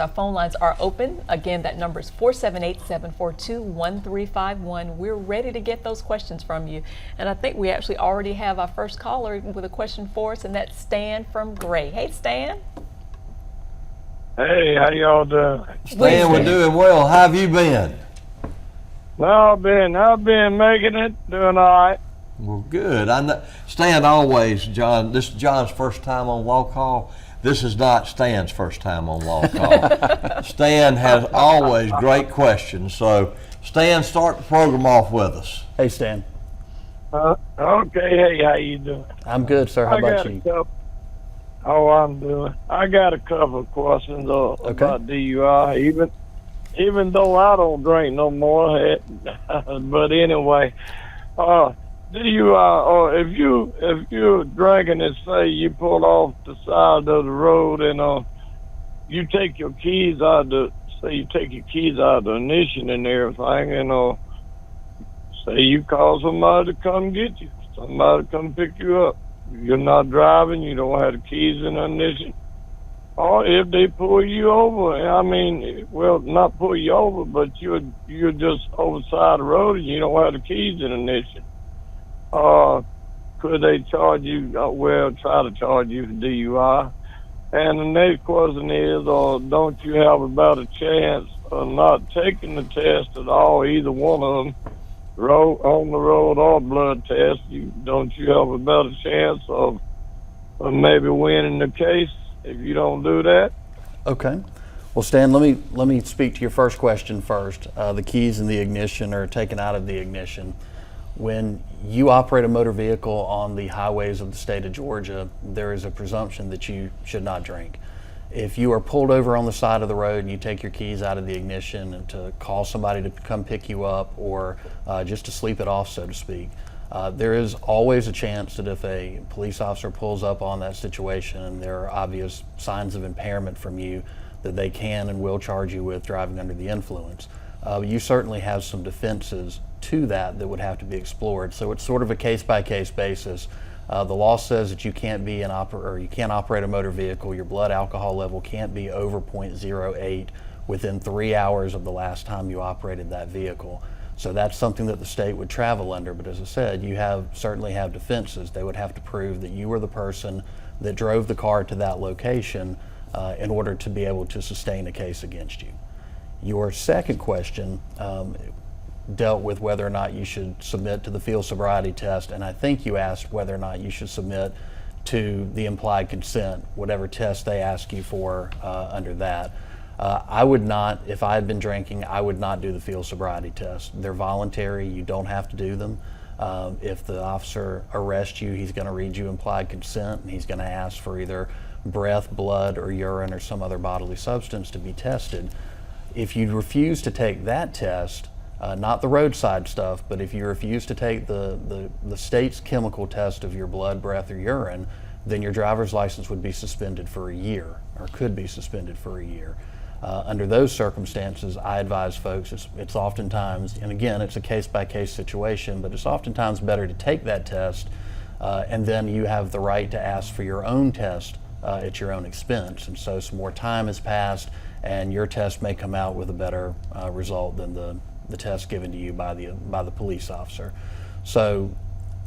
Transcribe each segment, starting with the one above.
our phone lines are open. Again, that number is 478-742-1351. We're ready to get those questions from you. And I think we actually already have our first caller with a question for us, and that's Stan from Gray. Hey, Stan. Hey, how y'all doing? Stan, we're doing well. How have you been? Well, I've been making it, doing all right. Well, good. I know, Stan, always, John, this is John's first time on LawCall. This is not Stan's first time on LawCall. Stan has always great questions. So, Stan, start the program off with us. Hey, Stan. Okay, hey, how you doing? I'm good, sir. How about you? I'm doing. I got a couple of questions about DUI, even though I don't drink no more. But anyway, DUI, or if you're drinking and say you pull off the side of the road and you take your keys out of the ignition and everything, and say you call somebody to come get you, somebody to come pick you up. You're not driving, you don't have the keys in the ignition. Or if they pull you over, not pull you over, but you're just over the side of the road and you don't have the keys in the ignition. Could they charge you, try to charge you for DUI? And the next question is, don't you have about a chance of not taking the test at all, either one of them, on the road or blood test? Don't you have about a chance of maybe winning the case if you don't do that? Okay. Well, Stan, let me speak to your first question first. The keys in the ignition are taken out of the ignition. When you operate a motor vehicle on the highways of the state of Georgia, there is a presumption that you should not drink. If you are pulled over on the side of the road and you take your keys out of the ignition and to call somebody to come pick you up, or just to sleep it off, so to speak, there is always a chance that if a police officer pulls up on that situation and there are obvious signs of impairment from you, that they can and will charge you with driving under the influence. You certainly have some defenses to that would have to be explored. So it's sort of a case-by-case basis. The law says that you can't you can't operate a motor vehicle. Your blood alcohol level can't be over 0.08 within 3 hours of the last time you operated that vehicle. So that's something that the state would travel under. But as I said, you certainly have defenses. They would have to prove that you were the person that drove the car to that location in order to be able to sustain a case against you. Your second question dealt with whether or not you should submit to the field sobriety test, and I think you asked whether or not you should submit to the implied consent, whatever test they ask you for under that. I would not, if I had been drinking, I would not do the field sobriety test. They're voluntary, you don't have to do them. If the officer arrests you, he's going to read you implied consent, and he's going to ask for either breath, blood, or urine, or some other bodily substance to be tested. If you refuse to take that test, not the roadside stuff, but if you refuse to take the state's chemical test of your blood, breath, or urine, then your driver's license would be suspended for a year, or could be suspended for a year. Under those circumstances, I advise folks it's oftentimes, and again, it's a case-by-case situation, but it's oftentimes better to take that test, and then you have the right to ask for your own test at your own expense. And so some more time has passed, and your test may come out with a better result than the test given to you by the police officer. So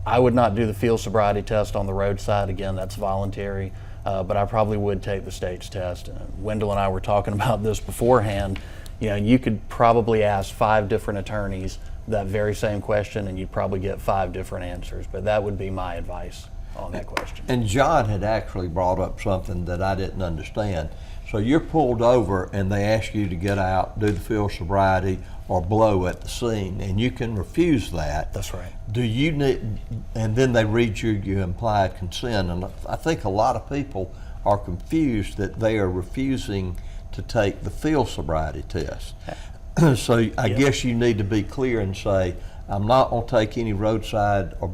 I would not do the field sobriety test on the roadside. Again, that's voluntary, but I probably would take the state's test. Wendell and I were talking about this beforehand. You could probably ask 5 different attorneys that very same question, and you'd probably get 5 different answers, but that would be my advice on that question. And John had actually brought up something that I didn't understand. So you're pulled over and they ask you to get out, do the field sobriety, or blow at the scene, and you can refuse that. That's right. Do you need, and then they read you your implied consent, and I think a lot of people are confused that they are refusing to take the field sobriety test. So I guess you need to be clear and say, I'm not going to take any roadside or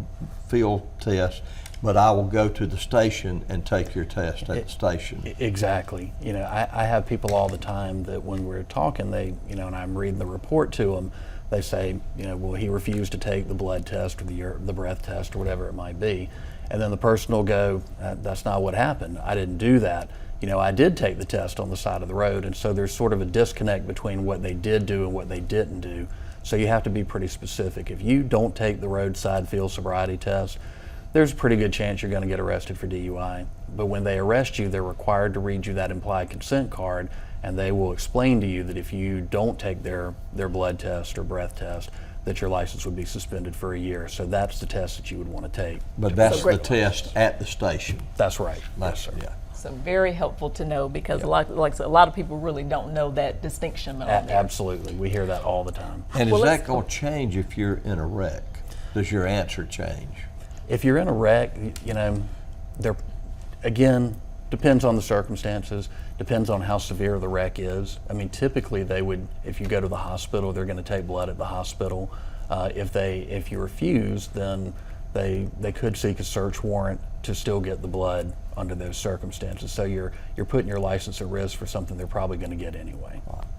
field tests, but I will go to the station and take your test at the station. Exactly. I have people all the time that when we're talking, and I'm reading the report to them, they say, well, he refused to take the blood test or the breath test or whatever it might be. And then the person will go, that's not what happened. I didn't do that. I did take the test on the side of the road. And so there's sort of a disconnect between what they did do and what they didn't do. So you have to be pretty specific. If you don't take the roadside field sobriety test, there's a pretty good chance you're going to get arrested for DUI. But when they arrest you, they're required to read you that implied consent card, and they will explain to you that if you don't take their blood test or breath test, that your license would be suspended for a year. So that's the test that you would want to take. But that's the great. test at the station. That's right. That's, Yes, sir. yeah. So very helpful to know, because like I said, a lot of people really don't know that distinction on there. Absolutely. We hear that all the time. And Well, is let's that going to change if you're in a wreck? Does your answer change? If you're in a wreck, there, again, depends on the circumstances, depends on how severe the wreck is. I mean, typically they would, if you go to the hospital, they're going to take blood at the hospital. If you refuse, then they could seek a search warrant to still get the blood under those circumstances. So you're putting your license at risk for something they're probably going to get anyway.